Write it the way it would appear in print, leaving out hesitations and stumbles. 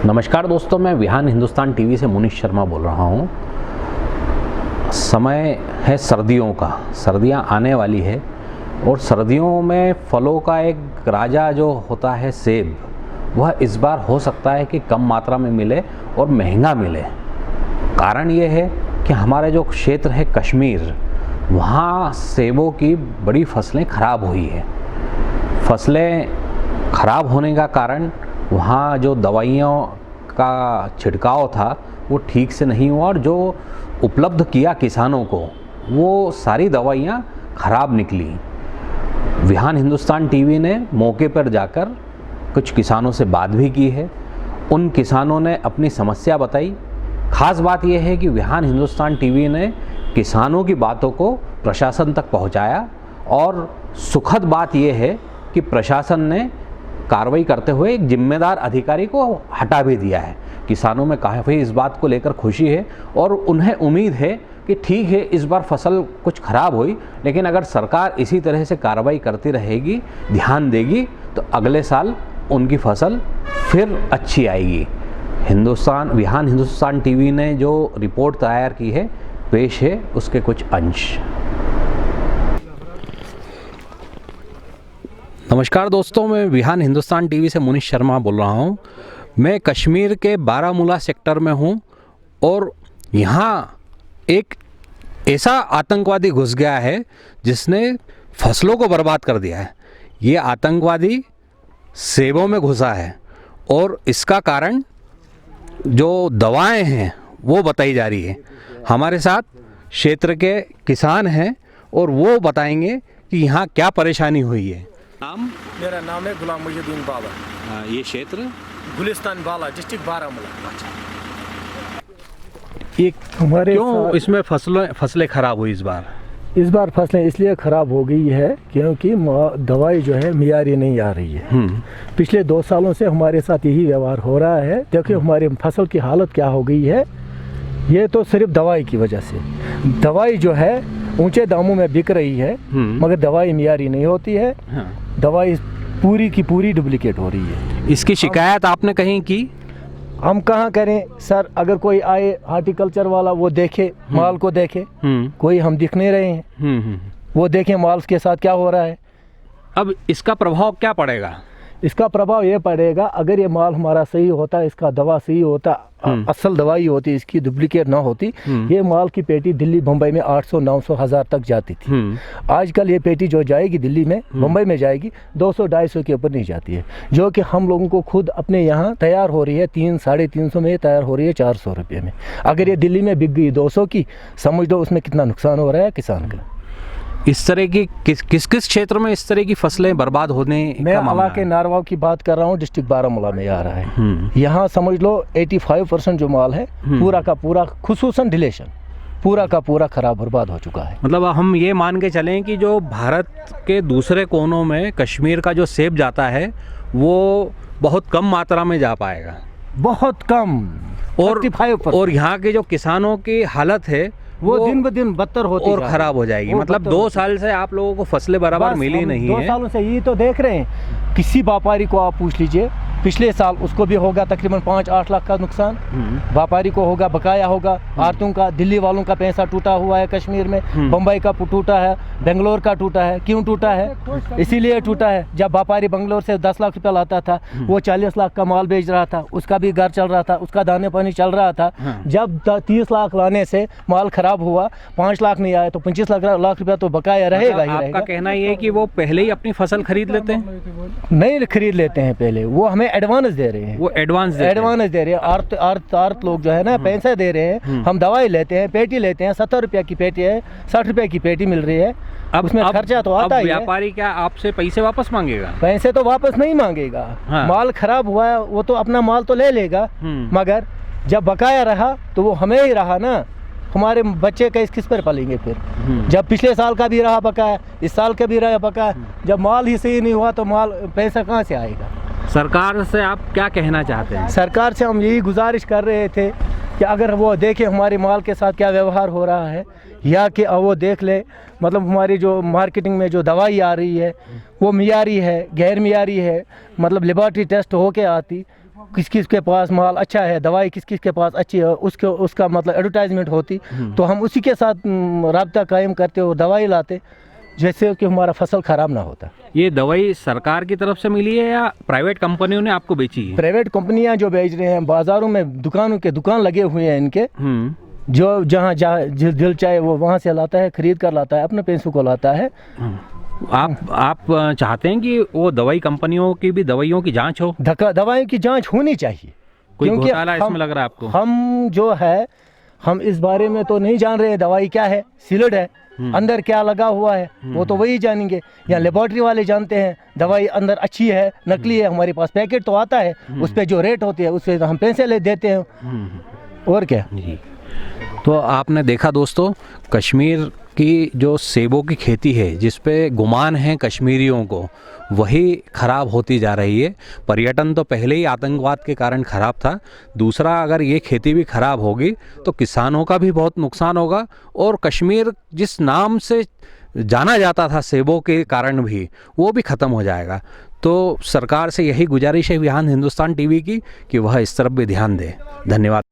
नमस्कार दोस्तों, मैं विहान हिंदुस्तान टीवी से मुनीश शर्मा बोल रहा हूँ। समय है सर्दियों का, सर्दियाँ आने वाली है और सर्दियों में फलों का एक राजा जो होता है सेब, वह इस बार हो सकता है कि कम मात्रा में मिले और महंगा मिले। कारण ये है कि हमारे जो क्षेत्र है कश्मीर, वहाँ सेबों की बड़ी फसलें ख़राब हुई है। फसलें ख़राब होने का कारण वहाँ जो दवाइयों का छिड़काव था वो ठीक से नहीं हुआ और जो उपलब्ध किया किसानों को वो सारी दवाइयाँ ख़राब निकली। विहान हिंदुस्तान टीवी ने मौके पर जाकर कुछ किसानों से बात भी की है। उन किसानों ने अपनी समस्या बताई। ख़ास बात यह है कि विहान हिंदुस्तान टीवी ने किसानों की बातों को प्रशासन तक पहुंचाया और सुखद बात यह है कि प्रशासन ने कार्रवाई करते हुए एक जिम्मेदार अधिकारी को हटा भी दिया है। किसानों में काफ़ी इस बात को लेकर खुशी है और उन्हें उम्मीद है कि ठीक है, इस बार फसल कुछ ख़राब हुई, लेकिन अगर सरकार इसी तरह से कार्रवाई करती रहेगी, ध्यान देगी, तो अगले साल उनकी फसल फिर अच्छी आएगी। विहान हिंदुस्तान टीवी ने जो रिपोर्ट तैयार की है, पेश है उसके कुछ अंश। नमस्कार दोस्तों, मैं विहान हिंदुस्तान टीवी से मुनीश शर्मा बोल रहा हूँ। मैं कश्मीर के बारामूला सेक्टर में हूँ और यहाँ एक ऐसा आतंकवादी घुस गया है जिसने फसलों को बर्बाद कर दिया है। ये आतंकवादी सेबों में घुसा है और इसका कारण जो दवाएं हैं वो बताई जा रही है। हमारे साथ क्षेत्र के किसान हैं और वो बताएंगे कि यहाँ क्या परेशानी हुई है। मेरा नाम है गुलाम मुहिउद्दीन बाबा। ये क्षेत्र गुलिस्तान बाला, डिस्ट्रिक्ट बारामूला। एक हमारे क्यों इसमें फसलें खराब हुई इस बार? फसलें इसलिए ख़राब हो गई है क्योंकि दवाई जो है मियारी नहीं आ रही है। पिछले 2 सालों से हमारे साथ यही व्यवहार हो रहा है। देखिए हमारी फसल की हालत क्या हो गई है। ये तो सिर्फ दवाई की वजह से, दवाई जो है ऊंचे दामों में बिक रही है मगर दवाई मियारी नहीं होती है। दवाई पूरी की पूरी डुप्लीकेट हो रही है। इसकी शिकायत आपने कहीं की? हम कहाँ करें सर, अगर कोई आए हार्टिकल्चर वाला वो देखे माल को देखे, कोई हम दिख नहीं रहे हैं। वो देखें माल के साथ क्या हो रहा है। अब इसका प्रभाव क्या पड़ेगा? इसका प्रभाव ये पड़ेगा, अगर ये माल हमारा सही होता, इसका दवा सही होता, असल दवाई होती, इसकी डुप्लीकेट ना होती, ये माल की पेटी दिल्ली बम्बई में 800, 900, 1000 तक जाती थी। आजकल ये पेटी जो जाएगी दिल्ली में, बम्बई में जाएगी 200, 250 के ऊपर नहीं जाती है, जो कि हम लोगों को खुद अपने यहाँ तैयार हो रही है 300, 350 में तैयार हो रही है 400 रुपये में। अगर ये दिल्ली में बिक गई 200 की, समझ दो उसमें कितना नुकसान हो रहा है किसान का। इस तरह की किस क्षेत्र में इस तरह की फसलें बर्बाद होने मैं इलाके नारवाव की बात कर रहा हूँ, डिस्ट्रिक्ट बारामूला में आ रहा है। यहाँ समझ लो 85% जो माल है पूरा का पूरा, खुसूसन डिलेशन, पूरा का पूरा खराब बर्बाद हो चुका है। मतलब हम ये मान के चलें कि जो भारत के दूसरे कोनों में कश्मीर का जो सेब जाता है वो बहुत कम मात्रा में जा पाएगा, बहुत कम। और यहाँ के जो किसानों की हालत है वो दिन ब दिन बदतर होती और खराब हो जाएगी। मतलब 2 साल से आप लोगों को फसलें बराबर मिली नहीं है। 2 सालों से यही तो देख रहे हैं। किसी व्यापारी को आप पूछ लीजिए, पिछले साल उसको भी होगा तकरीबन 5-8 लाख का नुकसान। व्यापारी को होगा, बकाया होगा। आरतों का, दिल्ली वालों का पैसा टूटा हुआ है कश्मीर में, बम्बई का टूटा है, बेंगलोर का टूटा है। क्यों टूटा है? इसीलिए टूटा है, जब व्यापारी बेंगलोर से 10 लाख रुपया लाता था, वो 40 लाख का माल बेच रहा था, उसका भी घर चल रहा था, उसका दाने पानी चल रहा था। जब 30 लाख लाने से माल खराब हुआ, 5 लाख नहीं आया तो 25 लाख रुपया तो बकाया रहेगा ही। आपका कहना ये है कि वो पहले ही अपनी फसल खरीद लेते हैं? नहीं खरीद लेते हैं पहले, वो हमें एडवांस दे रहे हैं। वो एडवांस दे रहे हैं। आर्थ लोग जो है ना पैसे दे रहे हैं। हम दवाई लेते हैं, पेटी लेते हैं, 70 रुपये की पेटी है, 60 रुपये की पेटी मिल रही है। अब उसमें खर्चा तो आता ही है। व्यापारी क्या आपसे पैसे वापस मांगेगा? पैसे तो वापस नहीं मांगेगा। माल खराब हुआ है वो तो अपना माल तो ले लेगा, मगर जब बकाया रहा तो वो हमें ही रहा ना। हमारे बच्चे का किस पर पलेंगे फिर? जब पिछले साल का भी रहा बकाया, इस साल का भी रहा बकाया, जब माल ही सही नहीं हुआ तो माल पैसा कहाँ से आएगा? सरकार से आप क्या कहना चाहते हैं? सरकार से हम यही गुजारिश कर रहे थे कि अगर वो देखे हमारे माल के साथ क्या व्यवहार हो रहा है, या कि वो देख ले, मतलब हमारी जो मार्केटिंग में जो दवाई आ रही है वो मियारी है, गैर मियारी है, मतलब लेबॉर्ट्री टेस्ट होके आती, किस किस के पास माल अच्छा है, दवाई किस किस के पास अच्छी है, उसका मतलब एडवर्टाइजमेंट होती, तो हम उसी के साथ राब्ता कायम करते और दवाई लाते, जैसे कि हमारा फसल ख़राब ना होता। ये दवाई सरकार की तरफ से मिली है या प्राइवेट कंपनियों ने आपको बेची है? प्राइवेट कंपनियां जो बेच रहे हैं, बाज़ारों में दुकान लगे हुए हैं इनके, जो जहाँ दिल चाहे वो वहाँ से लाता है, खरीद कर लाता है, अपने पैसों को लाता है। आप चाहते हैं कि वो दवाई कंपनियों की भी दवाइयों की जांच हो? दवाइयों की जांच होनी चाहिए, कोई घोटाला इसमें लग रहा है आपको? हम जो है, हम इस बारे में तो नहीं जान रहे हैं दवाई क्या है, सील्ड है, अंदर क्या लगा हुआ है वो तो वही जानेंगे, या लेबोरेटरी वाले जानते हैं दवाई अंदर अच्छी है नकली है। हमारे पास पैकेट तो आता है, उस पर जो रेट होती है उस पर हम पैसे ले देते हैं, और क्या जी। तो आपने देखा दोस्तों, कश्मीर की जो सेबों की खेती है, जिस पे गुमान है कश्मीरियों को, वही ख़राब होती जा रही है। पर्यटन तो पहले ही आतंकवाद के कारण ख़राब था, दूसरा अगर ये खेती भी ख़राब होगी तो किसानों का भी बहुत नुकसान होगा, और कश्मीर जिस नाम से जाना जाता था सेबों के कारण भी, वो भी ख़त्म हो जाएगा। तो सरकार से यही गुजारिश है विहान हिंदुस्तान टीवी की कि वह इस तरफ भी ध्यान दे। धन्यवाद।